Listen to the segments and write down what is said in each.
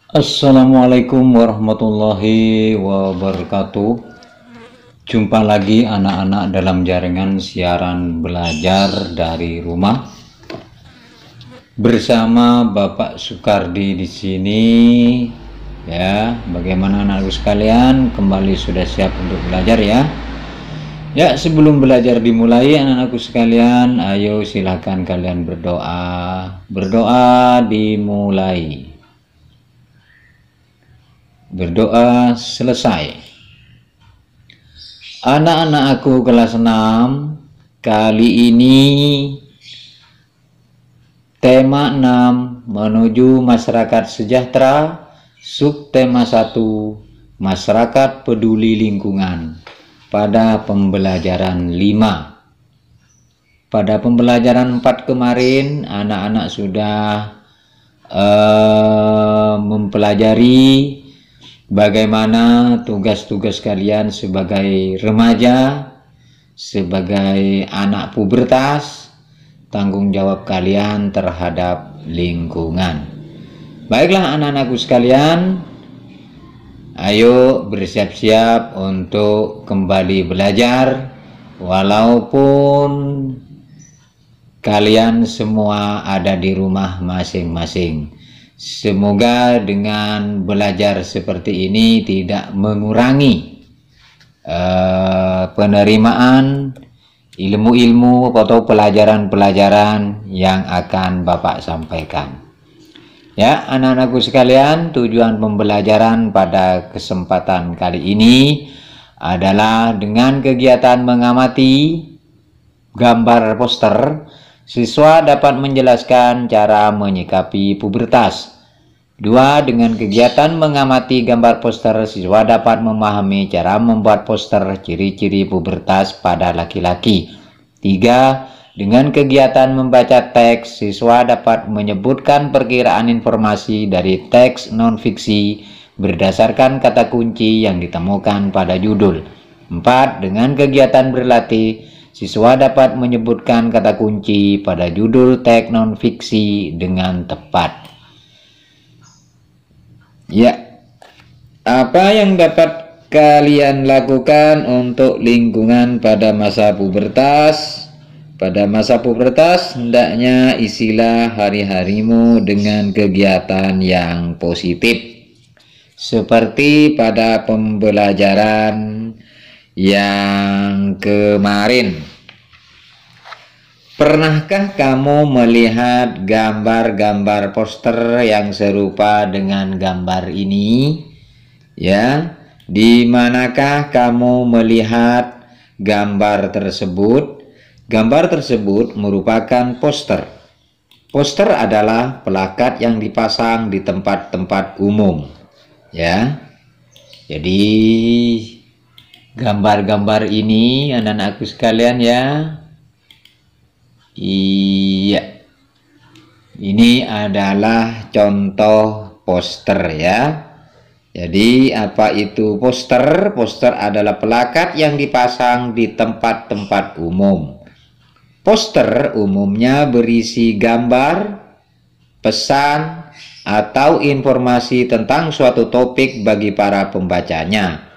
Assalamualaikum warahmatullahi wabarakatuh. Jumpa lagi anak-anak dalam jaringan siaran belajar dari rumah bersama Bapak Sukardi di sini. Ya, bagaimana anak-anakku sekalian? Kembali sudah siap untuk belajar ya? Ya, sebelum belajar dimulai anak-anakku sekalian, ayo silakan kalian berdoa. Berdoa dimulai. Berdoa selesai. Anak-anak aku kelas 6, kali ini tema 6 menuju masyarakat sejahtera, subtema 1 masyarakat peduli lingkungan pada pembelajaran 5. Pada pembelajaran 4 kemarin anak-anak sudah mempelajari bagaimana tugas-tugas kalian sebagai remaja, sebagai anak pubertas, tanggung jawab kalian terhadap lingkungan. Baiklah anak-anakku sekalian, ayo bersiap-siap untuk kembali belajar, walaupun kalian semua ada di rumah masing-masing. Semoga dengan belajar seperti ini tidak mengurangi penerimaan ilmu-ilmu atau pelajaran-pelajaran yang akan Bapak sampaikan. Ya, anak-anakku sekalian, tujuan pembelajaran pada kesempatan kali ini adalah dengan kegiatan mengamati gambar poster, siswa dapat menjelaskan cara menyikapi pubertas. 2. Dengan kegiatan mengamati gambar poster, siswa dapat memahami cara membuat poster ciri-ciri pubertas pada laki-laki. 3. Dengan kegiatan membaca teks, siswa dapat menyebutkan perkiraan informasi dari teks non-fiksi berdasarkan kata kunci yang ditemukan pada judul. 4. Dengan kegiatan berlatih, siswa dapat menyebutkan kata kunci pada judul teks non-fiksi dengan tepat. Ya, apa yang dapat kalian lakukan untuk lingkungan pada masa pubertas? Pada masa pubertas, hendaknya isilah hari-harimu dengan kegiatan yang positif. Seperti pada pembelajaran yang kemarin. Pernahkah kamu melihat gambar-gambar poster yang serupa dengan gambar ini? Ya, di manakah kamu melihat gambar tersebut? Gambar tersebut merupakan poster. Poster adalah plakat yang dipasang di tempat-tempat umum. Ya. Jadi gambar-gambar ini anak-anakku sekalian ya. Iya. Ini adalah contoh poster ya. Jadi apa itu poster? Poster adalah plakat yang dipasang di tempat-tempat umum. Poster umumnya berisi gambar, pesan, atau informasi tentang suatu topik bagi para pembacanya.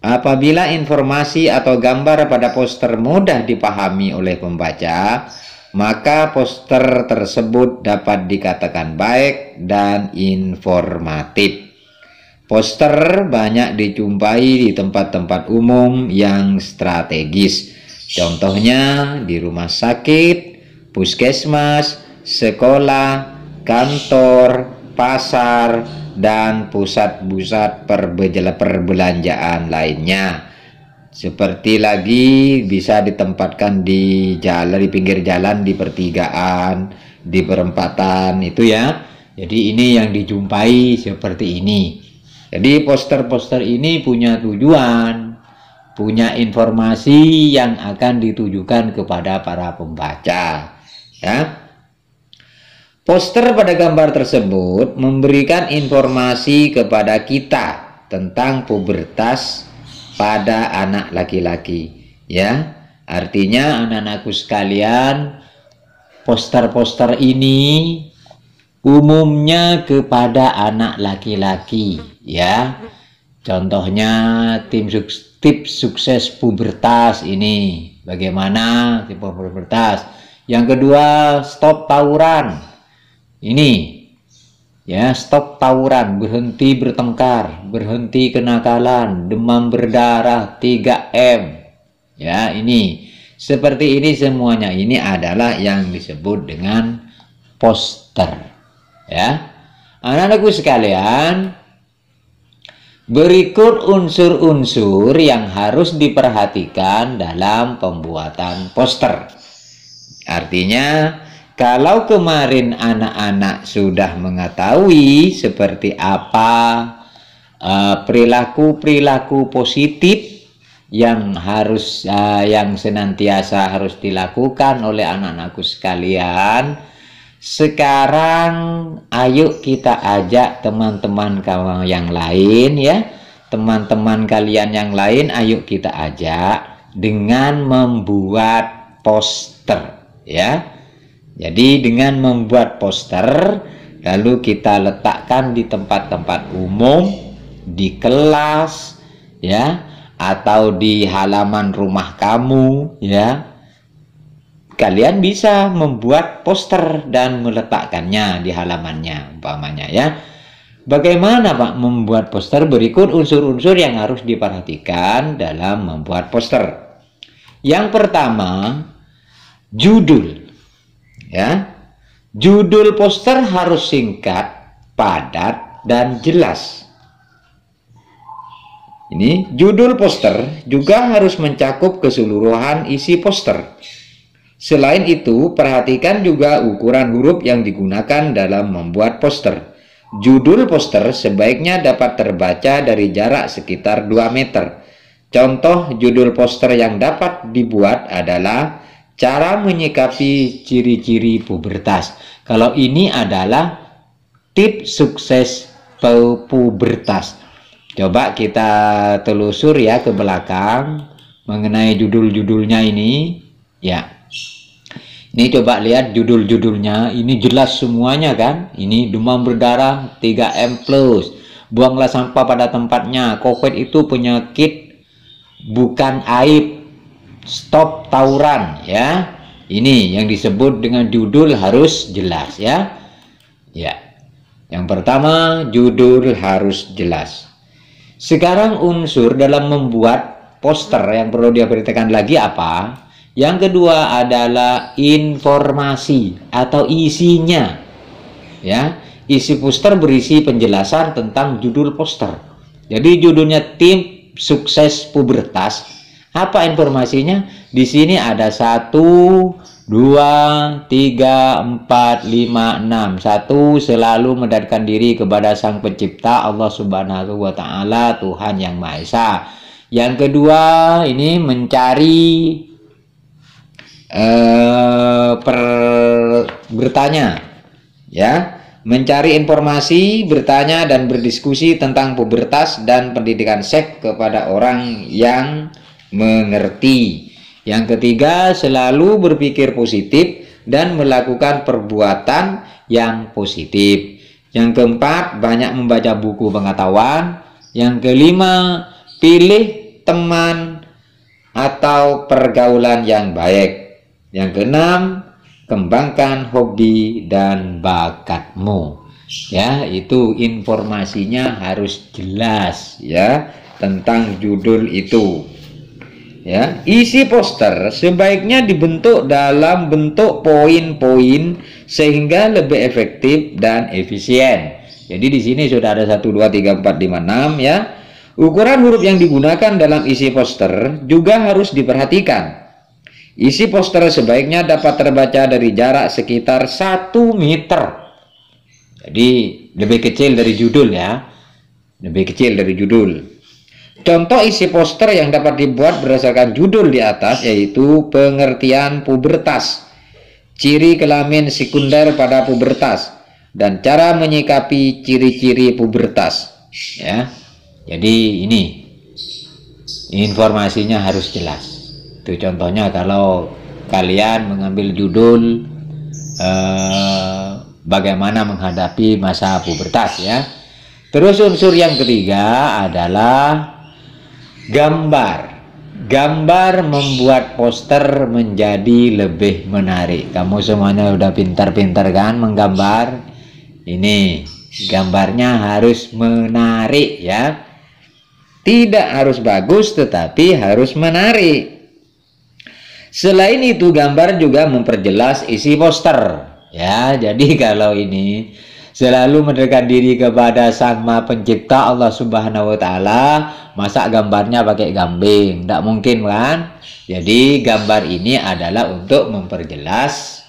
Apabila informasi atau gambar pada poster mudah dipahami oleh pembaca, maka poster tersebut dapat dikatakan baik dan informatif. Poster banyak dijumpai di tempat-tempat umum yang strategis. Contohnya di rumah sakit, puskesmas, sekolah, kantor, pasar, dan pusat-pusat perbelanjaan lainnya. Seperti lagi bisa ditempatkan di jalan, di pinggir jalan, di pertigaan, di perempatan itu ya. Jadi ini yang dijumpai seperti ini. Jadi poster-poster ini punya tujuan, punya informasi yang akan ditujukan kepada para pembaca. Ya. Poster pada gambar tersebut memberikan informasi kepada kita tentang pubertas pada anak laki-laki. Ya, artinya anak-anakku sekalian, poster-poster ini umumnya kepada anak laki-laki, ya. Contohnya tips sukses pubertas ini. Bagaimana tipe pubertas? Yang kedua, stop tawuran. Ini, ya, stop tawuran, berhenti bertengkar, berhenti kenakalan, demam berdarah, 3M. Ya, ini seperti ini semuanya. Ini adalah yang disebut dengan poster. Ya, anak-anakku sekalian, berikut unsur-unsur yang harus diperhatikan dalam pembuatan poster. Artinya, kalau kemarin anak-anak sudah mengetahui seperti apa perilaku-perilaku positif yang senantiasa harus dilakukan oleh anak-anakku sekalian, sekarang ayo kita ajak teman-teman kamu yang lain, ya, teman-teman kalian yang lain, ayo kita ajak dengan membuat poster, ya. Jadi dengan membuat poster, lalu kita letakkan di tempat-tempat umum, di kelas, ya, atau di halaman rumah kamu, ya. Kalian bisa membuat poster dan meletakkannya di halamannya, umpamanya, ya. Bagaimana Pak membuat poster? Berikut unsur-unsur yang harus diperhatikan dalam membuat poster. Yang pertama, judul. Ya. Judul poster harus singkat, padat, dan jelas. Ini judul poster juga harus mencakup keseluruhan isi poster. Selain itu, perhatikan juga ukuran huruf yang digunakan dalam membuat poster. Judul poster sebaiknya dapat terbaca dari jarak sekitar 2 meter. Contoh judul poster yang dapat dibuat adalah cara menyikapi ciri-ciri pubertas. Kalau ini adalah tips sukses pubertas. Coba kita telusur ya ke belakang mengenai judul-judulnya ini, ya. Ini coba lihat judul-judulnya, ini jelas semuanya kan. Ini demam berdarah 3M+, buanglah sampah pada tempatnya, COVID itu penyakit bukan aib, stop tawuran, ya. Ini yang disebut dengan judul harus jelas, ya. Ya. Yang pertama, judul harus jelas. Sekarang unsur dalam membuat poster yang perlu diperhatikan lagi apa? Yang kedua adalah informasi atau isinya. Ya, isi poster berisi penjelasan tentang judul poster. Jadi judulnya tim sukses pubertas. Apa informasinya? Di sini ada 1, 2, 3, 4, 5, 6. 1, selalu mendekatkan diri kepada Sang Pencipta Allah Subhanahu wa Ta'ala, Tuhan yang Maha Esa. Yang kedua, ini mencari bertanya, ya, mencari informasi, bertanya dan berdiskusi tentang pubertas dan pendidikan seks kepada orang yang mengerti. Yang ketiga, selalu berpikir positif dan melakukan perbuatan yang positif. Yang keempat, banyak membaca buku pengetahuan. Yang kelima, pilih teman atau pergaulan yang baik. Yang keenam, kembangkan hobi dan bakatmu. Ya, itu informasinya harus jelas, ya, tentang judul itu. Ya, isi poster sebaiknya dibentuk dalam bentuk poin-poin sehingga lebih efektif dan efisien. Jadi di sini sudah ada 1, 2, 3, 4, 5, 6, ya. Ukuran huruf yang digunakan dalam isi poster juga harus diperhatikan. Isi poster sebaiknya dapat terbaca dari jarak sekitar 1 meter. Jadi lebih kecil dari judul, ya. Lebih kecil dari judul. Contoh isi poster yang dapat dibuat berdasarkan judul di atas yaitu pengertian pubertas, ciri kelamin sekunder pada pubertas, dan cara menyikapi ciri-ciri pubertas. Ya. Jadi ini informasinya harus jelas. Itu contohnya kalau kalian mengambil judul bagaimana menghadapi masa pubertas ya. Terus unsur yang ketiga adalah gambar. Gambar membuat poster menjadi lebih menarik. Kamu semuanya udah pintar-pintar kan menggambar? Ini gambarnya harus menarik ya. Tidak harus bagus tetapi harus menarik. Selain itu gambar juga memperjelas isi poster ya. Jadi kalau ini selalu mendekatkan diri kepada Sang Maha Pencipta Allah Subhanahu wa Ta'ala, masa gambarnya pakai kambing? Tidak mungkin kan? Jadi gambar ini adalah untuk memperjelas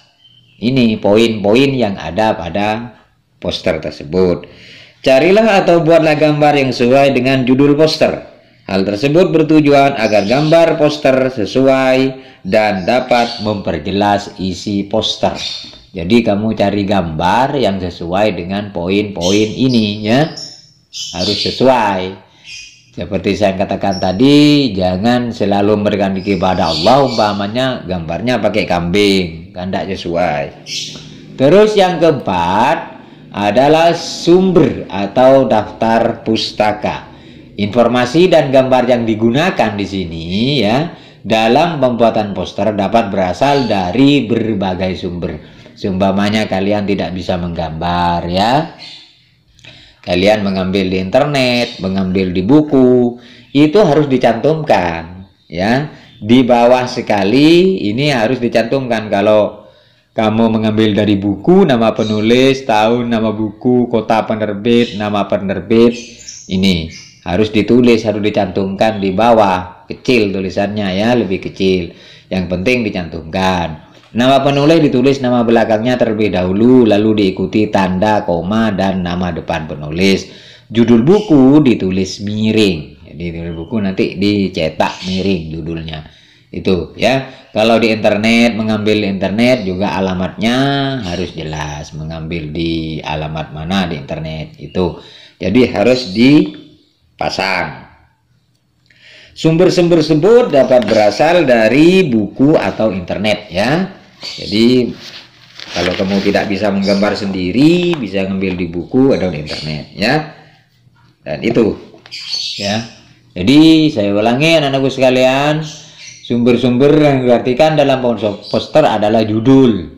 ini poin-poin yang ada pada poster tersebut. Carilah atau buatlah gambar yang sesuai dengan judul poster. Hal tersebut bertujuan agar gambar poster sesuai dan dapat memperjelas isi poster. Jadi kamu cari gambar yang sesuai dengan poin-poin ini ya. Harus sesuai. Seperti saya katakan tadi, jangan selalu memberikan diri kepada Allah umpamanya gambarnya pakai kambing, kan tidak sesuai. Terus yang keempat adalah sumber atau daftar pustaka. Informasi dan gambar yang digunakan di sini ya dalam pembuatan poster dapat berasal dari berbagai sumber. Seumpamanya kalian tidak bisa menggambar ya, kalian mengambil di internet, mengambil di buku, itu harus dicantumkan ya. Di bawah sekali ini harus dicantumkan. Kalau kamu mengambil dari buku, nama penulis, tahun, nama buku, kota penerbit, nama penerbit, ini harus ditulis, harus dicantumkan di bawah, kecil tulisannya ya, lebih kecil. Yang penting dicantumkan. Nama penulis ditulis nama belakangnya terlebih dahulu, lalu diikuti tanda, koma, dan nama depan penulis. Judul buku ditulis miring. Jadi judul buku nanti dicetak miring judulnya. Itu ya. Kalau di internet, mengambil di internet juga alamatnya harus jelas. Mengambil di alamat mana di internet itu. Jadi harus dipasang. Sumber-sumber tersebut dapat berasal dari buku atau internet ya. Jadi kalau kamu tidak bisa menggambar sendiri, bisa ngambil di buku atau di internet ya. Dan itu ya. Jadi saya ulangi anak-anakku sekalian, sumber-sumber yang diartikan dalam poster adalah judul,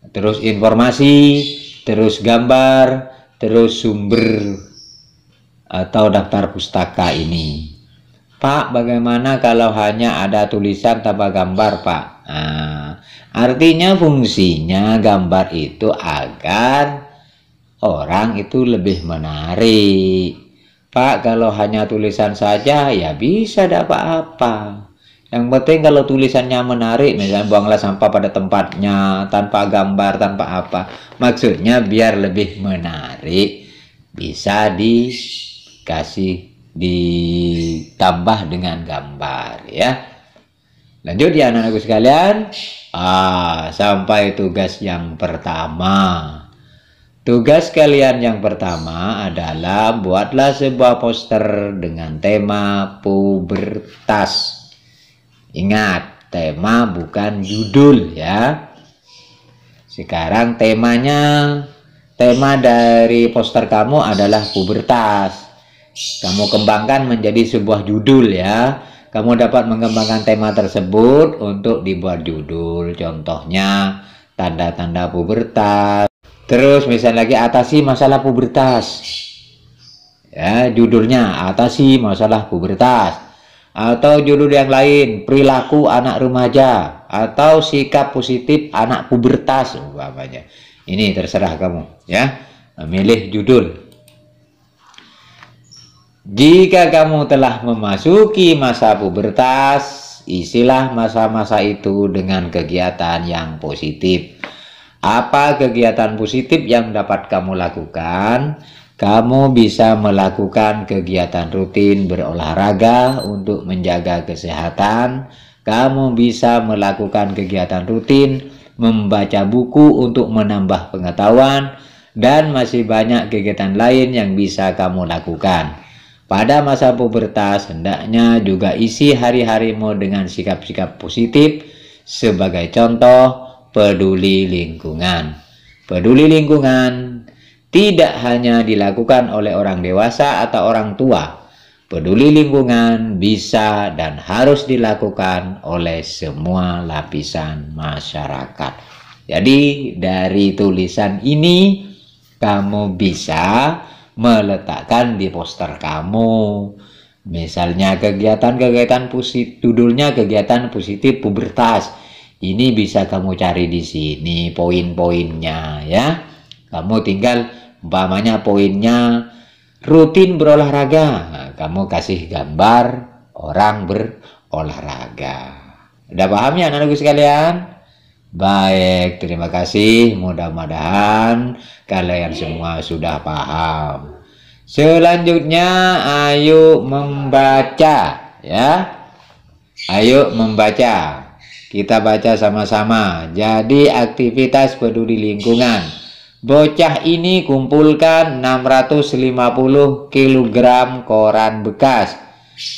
terus informasi, terus gambar, terus sumber atau daftar pustaka ini. Pak, bagaimana kalau hanya ada tulisan tanpa gambar, Pak? Nah, artinya fungsinya gambar itu agar orang itu lebih menarik. Pak, kalau hanya tulisan saja ya bisa, tidak apa-apa. Yang penting kalau tulisannya menarik, misalnya buanglah sampah pada tempatnya, tanpa gambar, tanpa apa. Maksudnya biar lebih menarik, bisa dikasih, ditambah dengan gambar ya. Lanjut ya anak-anakku sekalian. Sampai tugas yang pertama. Tugas kalian yang pertama adalah buatlah sebuah poster dengan tema pubertas. Ingat, tema bukan judul ya. Sekarang tema dari poster kamu adalah pubertas. Kamu kembangkan menjadi sebuah judul ya. Kamu dapat mengembangkan tema tersebut untuk dibuat judul. Contohnya tanda-tanda pubertas. Terus misalnya lagi atasi masalah pubertas. Ya, judulnya atasi masalah pubertas. Atau judul yang lain, perilaku anak remaja atau sikap positif anak pubertas umpamanya. Ini terserah kamu ya. Memilih judul. Jika kamu telah memasuki masa pubertas, isilah masa-masa itu dengan kegiatan yang positif. Apa kegiatan positif yang dapat kamu lakukan? Kamu bisa melakukan kegiatan rutin berolahraga untuk menjaga kesehatan. Kamu bisa melakukan kegiatan rutin membaca buku untuk menambah pengetahuan. Dan masih banyak kegiatan lain yang bisa kamu lakukan. Pada masa pubertas, hendaknya juga isi hari-harimu dengan sikap-sikap positif. Sebagai contoh, peduli lingkungan. Peduli lingkungan tidak hanya dilakukan oleh orang dewasa atau orang tua. Peduli lingkungan bisa dan harus dilakukan oleh semua lapisan masyarakat. Jadi dari tulisan ini kamu bisa meletakkan di poster kamu. Misalnya kegiatan-kegiatan positif, judulnya kegiatan positif pubertas. Ini bisa kamu cari di sini poin-poinnya ya. Kamu tinggal umpamanya poinnya rutin berolahraga. Nah, kamu kasih gambar orang berolahraga. Udah paham ya anak-anakku sekalian? Baik, terima kasih. Mudah-mudahan kalian semua sudah paham. Selanjutnya ayo membaca ya. Ayo membaca. Kita baca sama-sama. Jadi aktivitas peduli lingkungan. Bocah ini kumpulkan 650 kg koran bekas.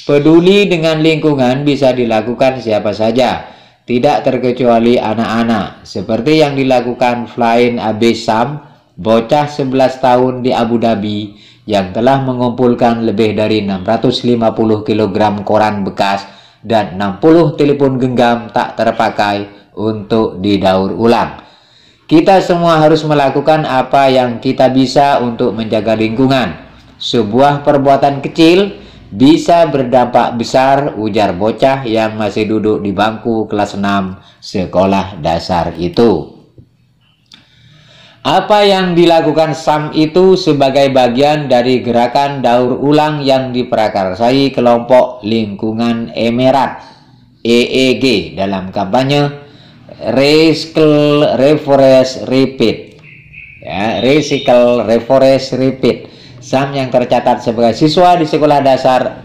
Peduli dengan lingkungan bisa dilakukan siapa saja, tidak terkecuali anak-anak. Seperti yang dilakukan Flain Abesam, bocah 11 tahun di Abu Dhabi yang telah mengumpulkan lebih dari 650 kg koran bekas dan 60 telepon genggam tak terpakai untuk didaur ulang. Kita semua harus melakukan apa yang kita bisa untuk menjaga lingkungan. Sebuah perbuatan kecil bisa berdampak besar, ujar bocah yang masih duduk di bangku kelas 6 sekolah dasar itu. Apa yang dilakukan Sam itu sebagai bagian dari gerakan daur ulang yang diprakarsai kelompok lingkungan Emirat EEG dalam kampanye Recycle, Reforest, Repeat ya, Recycle, Reforest, Repeat. Sam yang tercatat sebagai siswa di sekolah dasar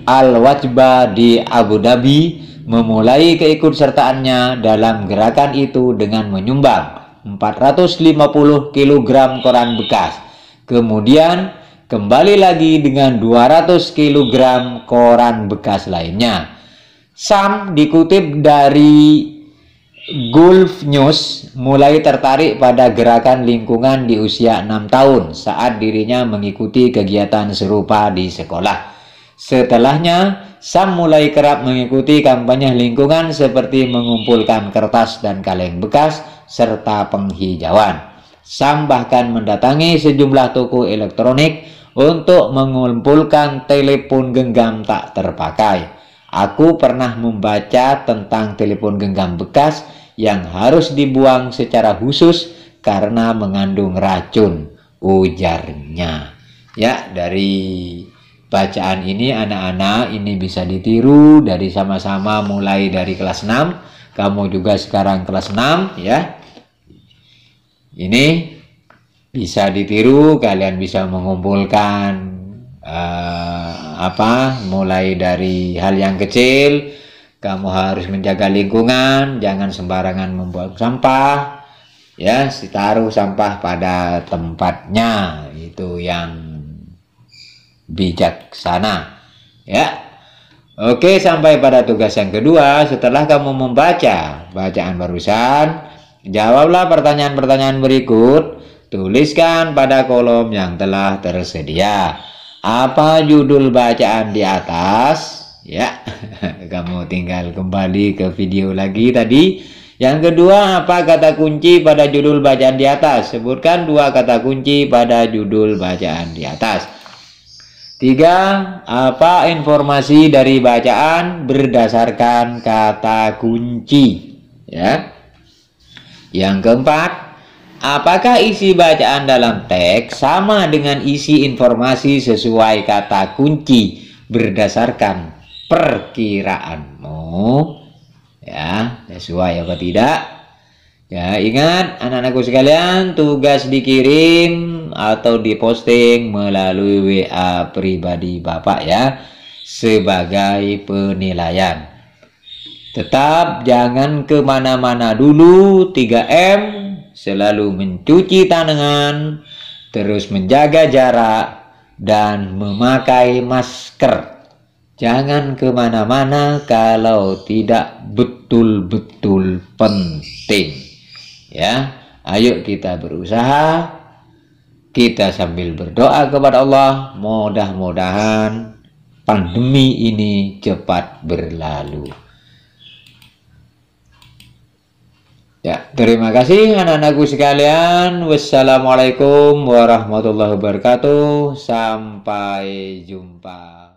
Al-Wajba di Abu Dhabi memulai keikutsertaannya dalam gerakan itu dengan menyumbang 450 kg koran bekas. Kemudian kembali lagi dengan 200 kg koran bekas lainnya. Sam dikutip dari Gulf News mulai tertarik pada gerakan lingkungan di usia 6 tahun saat dirinya mengikuti kegiatan serupa di sekolah. Setelahnya, Sam mulai kerap mengikuti kampanye lingkungan seperti mengumpulkan kertas dan kaleng bekas serta penghijauan. Sam bahkan mendatangi sejumlah toko elektronik untuk mengumpulkan telepon genggam tak terpakai. Aku pernah membaca tentang telepon genggam bekas yang harus dibuang secara khusus karena mengandung racun, ujarnya. Ya, dari bacaan ini anak-anak ini bisa ditiru dari sama-sama mulai dari kelas 6. Kamu juga sekarang kelas 6 ya. Ini bisa ditiru, kalian bisa mengumpulkan mulai dari hal yang kecil. Kamu harus menjaga lingkungan, jangan sembarangan membuang sampah ya, taruh sampah pada tempatnya, itu yang bijaksana ya. Oke, sampai pada tugas yang kedua. Setelah kamu membaca bacaan barusan, jawablah pertanyaan-pertanyaan berikut. Tuliskan pada kolom yang telah tersedia. Apa judul bacaan di atas? Ya, kamu tinggal kembali ke video lagi tadi. Yang kedua, apa kata kunci pada judul bacaan di atas? Sebutkan 2 kata kunci pada judul bacaan di atas. 3, apa informasi dari bacaan berdasarkan kata kunci? Ya. Yang keempat, apakah isi bacaan dalam teks sama dengan isi informasi sesuai kata kunci berdasarkan perkiraanmu? Ya, sesuai apa tidak? Ya, ingat anak-anakku sekalian, tugas dikirim atau diposting melalui WA pribadi Bapak ya, sebagai penilaian. Tetap jangan kemana-mana dulu, 3M, selalu mencuci tangan, terus menjaga jarak, dan memakai masker. Jangan kemana-mana kalau tidak betul-betul penting. Ya, Ayo kita berusaha, kita sambil berdoa kepada Allah, mudah-mudahan pandemi ini cepat berlalu. Ya, terima kasih anak-anakku sekalian. Wassalamualaikum warahmatullahi wabarakatuh. Sampai jumpa.